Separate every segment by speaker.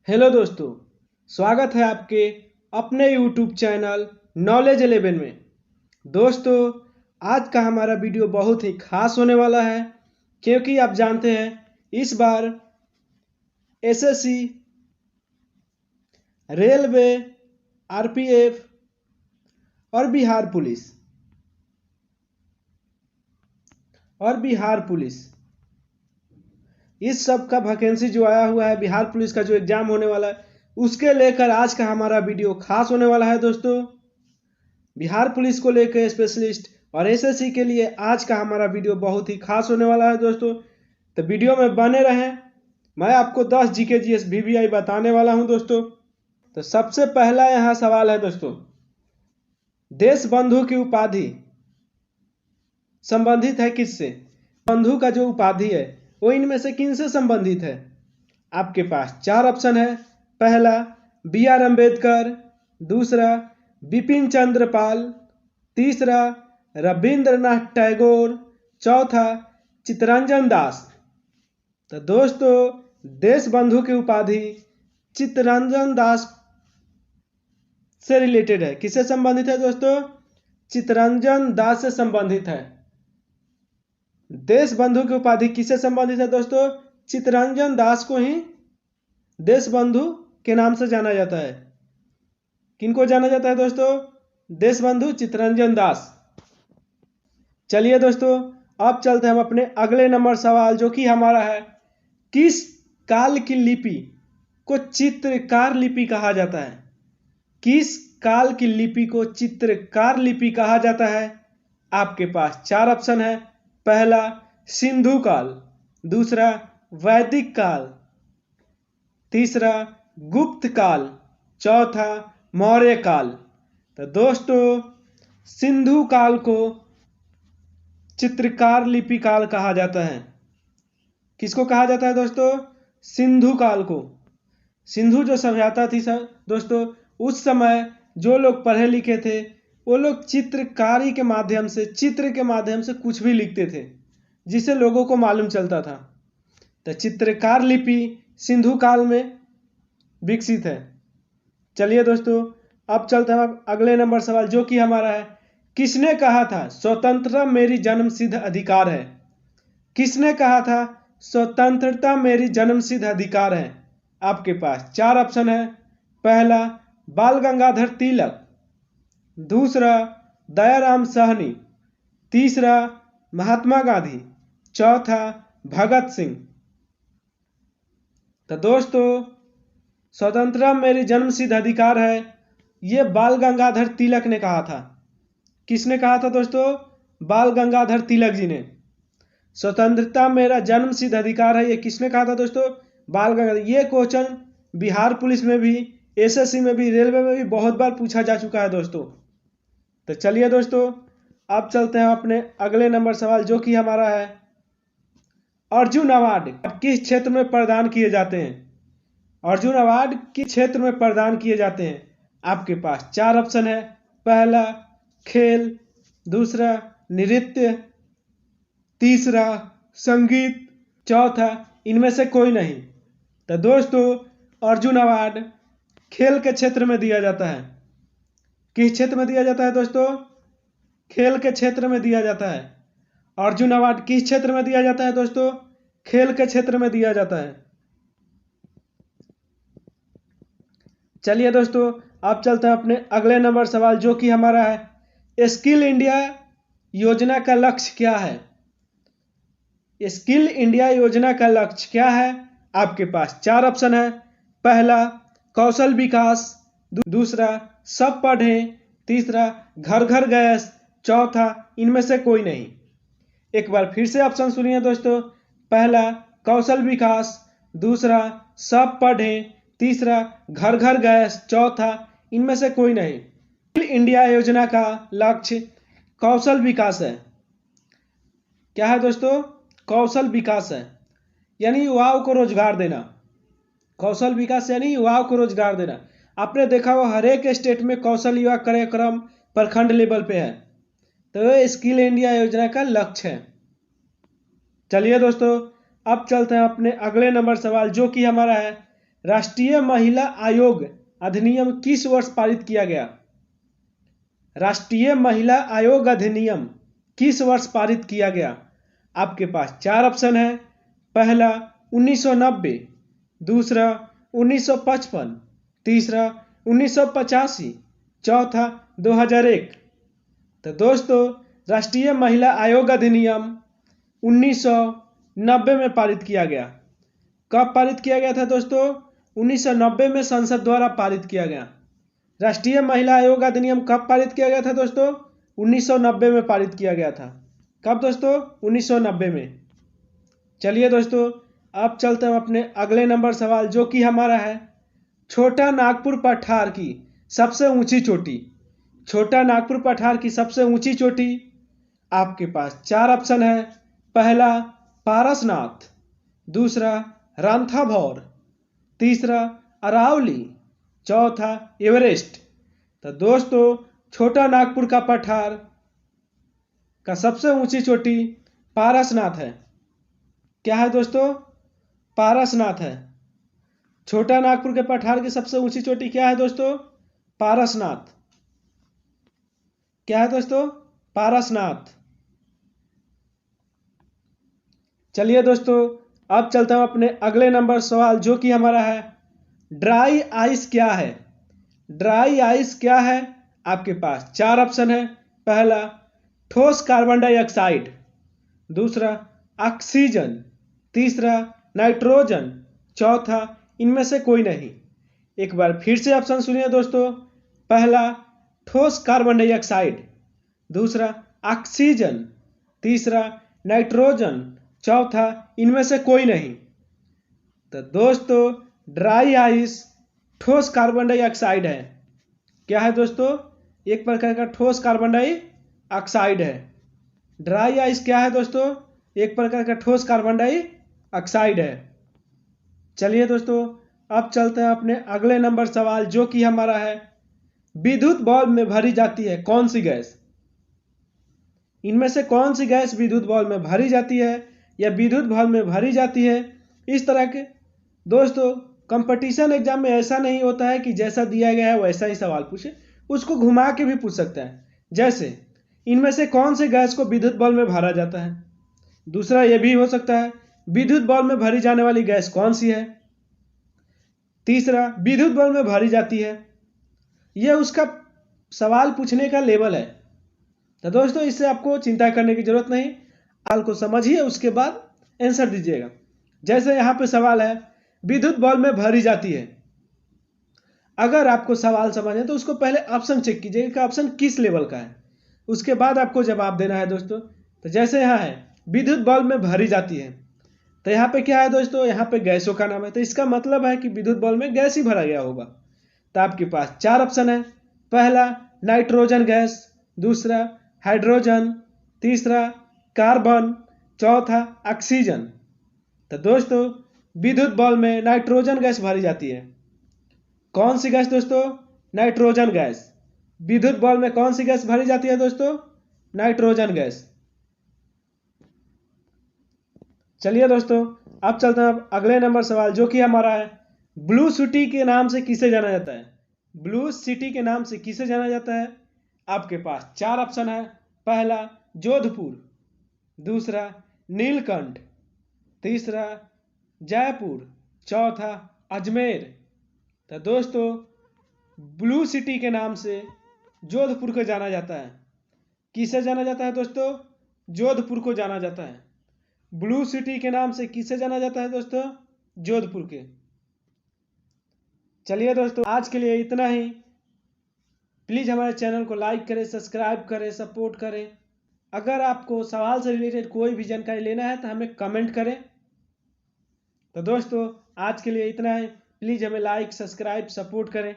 Speaker 1: Hello दोस्तों, स्वागत है आपके अपने यूट्यूब चैनल नॉलेज 11 में। दोस्तों, आज का हमारा वीडियो बहुत ही खास होने वाला है क्योंकि आप जानते हैं इस बार एसएससी, रेलवे, आरपीएफ और बिहार पुलिस इस सब का वैकेंसी जो आया हुआ है, बिहार पुलिस का जो एग्जाम होने वाला है उसके लेकर आज का हमारा वीडियो खास होने वाला है। दोस्तों, बिहार पुलिस को लेकर स्पेशलिस्ट और एसएससी के लिए आज का हमारा वीडियो बहुत ही खास होने वाला है। दोस्तों, तो वीडियो में बने रहें। मैं आपको 10 जीके जीएस वीवीआई बताने वाला हूं। दोस्तों, तो सबसे पहला यहाँ सवाल है दोस्तों, देश बंधु की उपाधि संबंधित है किससे? बंधु का जो उपाधि है वो इनमें से किन से संबंधित है? आपके पास 4 ऑप्शन है। पहला बी आर अम्बेडकर, दूसरा बिपिन चंद्र पाल, तीसरा रविंद्रनाथ टैगोर, चौथा चित्तरंजन दास। तो दोस्तों, देश बंधु की उपाधि चित्तरंजन दास से रिलेटेड है। किससे संबंधित है दोस्तों? चित्तरंजन दास से संबंधित है। देश बंधु की उपाधि किससे संबंधित है दोस्तों? चित्तरंजन दास को ही देश बंधु के नाम से जाना जाता है। किनको जाना जाता है दोस्तों? देश बंधु चित्तरंजन दास। चलिए दोस्तों, अब चलते हैं हम अपने अगले नंबर सवाल, जो कि हमारा है, किस काल की लिपि को चित्रकार लिपि कहा जाता है? किस काल की लिपि को चित्रकार लिपि कहा जाता है? आपके पास 4 ऑप्शन है। पहला सिंधु काल, दूसरा वैदिक काल, तीसरा गुप्त काल, चौथा मौर्य काल। तो दोस्तों, सिंधु काल को चित्रकार लिपि काल कहा जाता है। किसको कहा जाता है दोस्तों? सिंधु काल को। सिंधु जो सभ्यता थी दोस्तों, उस समय जो लोग पढ़े लिखे थे वो लोग चित्रकारी के माध्यम से, चित्र के माध्यम से कुछ भी लिखते थे जिसे लोगों को मालूम चलता था। तो चित्रकार लिपि सिंधु काल में विकसित है। चलिए दोस्तों, अब चलते हैं अगले नंबर सवाल, जो कि हमारा है, किसने कहा था स्वतंत्रता मेरी जन्मसिद्ध अधिकार है? किसने कहा था स्वतंत्रता मेरी जन्मसिद्ध अधिकार है? आपके पास 4 ऑप्शन है। पहला बाल गंगाधर तिलक, दूसरा दयाराम साहनी, तीसरा महात्मा गांधी, चौथा भगत सिंह। तो दोस्तों, स्वतंत्रता मेरी जन्मसिद्ध अधिकार है, ये बाल गंगाधर तिलक ने कहा था। किसने कहा था दोस्तों? बाल गंगाधर तिलक जी ने। स्वतंत्रता मेरा जन्मसिद्ध अधिकार है, ये किसने कहा था दोस्तों? बाल गंगाधर। ये क्वेश्चन बिहार पुलिस में भी, एसएससी में भी, रेलवे में भी बहुत बार पूछा जा चुका है दोस्तों। तो चलिए दोस्तों, अब चलते हैं अपने अगले नंबर सवाल, जो कि हमारा है, अर्जुन अवार्ड किस क्षेत्र में प्रदान किए जाते हैं? अर्जुन अवार्ड किस क्षेत्र में प्रदान किए जाते हैं? आपके पास 4 ऑप्शन है। पहला खेल, दूसरा नृत्य, तीसरा संगीत, चौथा इनमें से कोई नहीं। तो दोस्तों, अर्जुन अवार्ड खेल के क्षेत्र में दिया जाता है। किस क्षेत्र में दिया जाता है दोस्तों? खेल के क्षेत्र में दिया जाता है। अर्जुन अवार्ड किस क्षेत्र में दिया जाता है दोस्तों? खेल के क्षेत्र में दिया जाता है। चलिए दोस्तों, अब चलते हैं अपने अगले नंबर सवाल, जो कि हमारा है, स्किल इंडिया योजना का लक्ष्य क्या है? स्किल इंडिया योजना का लक्ष्य क्या है? आपके पास 4 ऑप्शन है। पहला कौशल विकास, दूसरा सब पढ़ें, तीसरा घर घर गैस, चौथा इनमें से कोई नहीं। एक बार फिर से ऑप्शन सुनिए दोस्तों। पहला कौशल विकास, दूसरा सब पढ़ें, तीसरा घर घर गैस, चौथा इनमें से कोई नहीं। स्किल इंडिया योजना का लक्ष्य कौशल विकास है। क्या है दोस्तों? कौशल विकास है, यानी युवाओं को रोजगार देना। कौशल विकास यानी युवाओं को रोजगार देना। आपने देखा हो हर एक स्टेट में कौशल युवा कार्यक्रम प्रखंड लेवल पे है, तो ये स्किल इंडिया योजना का लक्ष्य है। चलिए दोस्तों, अब चलते हैं अपने अगले नंबर सवाल, जो कि हमारा है, राष्ट्रीय महिला आयोग अधिनियम किस वर्ष पारित किया गया? राष्ट्रीय महिला आयोग अधिनियम किस वर्ष पारित किया गया? आपके पास चार ऑप्शन है। पहला 1990, दूसरा 1955, तीसरा 1985, चौथा 2001। तो दोस्तों राष्ट्रीय महिला आयोग अधिनियम 1990 में पारित किया गया। कब पारित किया गया था दोस्तों? 1990 में संसद द्वारा पारित किया गया। राष्ट्रीय महिला आयोग अधिनियम कब पारित किया गया था दोस्तों? 1990 में पारित किया गया था। कब दोस्तों? 1990 में। चलिए दोस्तों अब चलते हैं अपने अगले नंबर सवाल, जो कि हमारा है छोटा नागपुर पठार की सबसे ऊंची चोटी। छोटा नागपुर पठार की सबसे ऊंची चोटी। आपके पास चार ऑप्शन है। पहला पारसनाथ, दूसरा रणथंभौर, तीसरा अरावली, चौथा एवरेस्ट। तो दोस्तों छोटा नागपुर का पठार का सबसे ऊंची चोटी पारसनाथ है। क्या है दोस्तों? पारसनाथ है। छोटा नागपुर के पठार की सबसे ऊंची चोटी क्या है दोस्तों? पारसनाथ। क्या है दोस्तों? पारसनाथ। चलिए दोस्तों अब चलता हूं अपने अगले नंबर सवाल, जो कि हमारा है ड्राई आइस क्या है? ड्राई आइस क्या है? आपके पास चार ऑप्शन है। पहला ठोस कार्बन डाइऑक्साइड, दूसरा ऑक्सीजन, तीसरा नाइट्रोजन, चौथा इनमें से कोई नहीं। एक बार फिर से ऑप्शन सुनिए दोस्तों। पहला ठोस कार्बन डाइऑक्साइड, दूसरा ऑक्सीजन, तीसरा नाइट्रोजन, चौथा इनमें से कोई नहीं। तो दोस्तों ड्राई आइस ठोस कार्बन डाइऑक्साइड है। क्या है दोस्तों? एक प्रकार का ठोस कार्बन डाइऑक्साइड है। ड्राई आइस क्या है दोस्तों? एक प्रकार का ठोस कार्बन डाइऑक्साइड है। चलिए दोस्तों अब चलते हैं अपने अगले नंबर सवाल, जो कि हमारा है विद्युत बल्ब में भरी जाती है कौन सी गैस? इनमें से कौन सी गैस विद्युत बल्ब में भरी जाती है या विद्युत बल्ब में भरी जाती है? इस तरह के दोस्तों कंपटीशन एग्जाम में ऐसा नहीं होता है कि जैसा दिया गया है वैसा ही सवाल पूछे, उसको घुमा के भी पूछ सकता है। जैसे इनमें से कौन से गैस को विद्युत बल्ब में भरा जाता है? दूसरा यह भी हो सकता है विद्युत बल्ब में भरी जाने वाली गैस कौन सी है? तीसरा विद्युत बल्ब में भरी जाती है। यह उसका सवाल पूछने का लेवल है। तो दोस्तों इससे आपको चिंता करने की जरूरत नहीं, सवाल को समझिए उसके बाद आंसर दीजिएगा। जैसे यहाँ पे सवाल है विद्युत बल्ब में भरी जाती है। अगर आपको सवाल समझ है तो उसको पहले ऑप्शन चेक कीजिएगा कि ऑप्शन किस लेवल का है, उसके बाद आपको जवाब देना है दोस्तों। तो जैसे यहाँ है विद्युत बल्ब में भरी जाती है, तो यहाँ पे क्या है दोस्तों? यहाँ पे गैसों का नाम है, तो इसका मतलब है कि विद्युत बल्ब में गैस ही भरा गया होगा। तो आपके पास चार ऑप्शन है। पहला नाइट्रोजन गैस, दूसरा हाइड्रोजन, तीसरा कार्बन, चौथा ऑक्सीजन। तो दोस्तों विद्युत बल्ब में नाइट्रोजन गैस भरी जाती है। कौन सी गैस दोस्तों? Nitrogen gas. विद्युत बल्ब में कौन सी गैस भरी जाती है दोस्तों? Nitrogen gas. चलिए दोस्तों अब चलते हैं अगले नंबर सवाल, जो कि हमारा है ब्लू सिटी के नाम से किसे जाना जाता है? ब्लू सिटी के नाम से किसे जाना जाता है? आपके पास चार ऑप्शन है। पहला जोधपुर, दूसरा नीलकंठ, तीसरा जयपुर, चौथा अजमेर। तो दोस्तों ब्लू सिटी के नाम से जोधपुर को जाना जाता है। किसे जाना जाता है दोस्तों? जोधपुर को जाना जाता है। ब्लू सिटी के नाम से किसे जाना जाता है दोस्तों? जोधपुर के। चलिए दोस्तों आज के लिए इतना ही। प्लीज़ हमारे चैनल को लाइक करें, सब्सक्राइब करें, सपोर्ट करें। अगर आपको सवाल से रिलेटेड कोई भी जानकारी लेना है तो हमें कमेंट करें। तो दोस्तों आज के लिए इतना है। प्लीज़ हमें लाइक, सब्सक्राइब, सपोर्ट करें।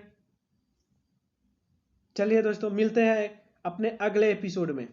Speaker 1: चलिए दोस्तों मिलते हैं अपने अगले एपिसोड में।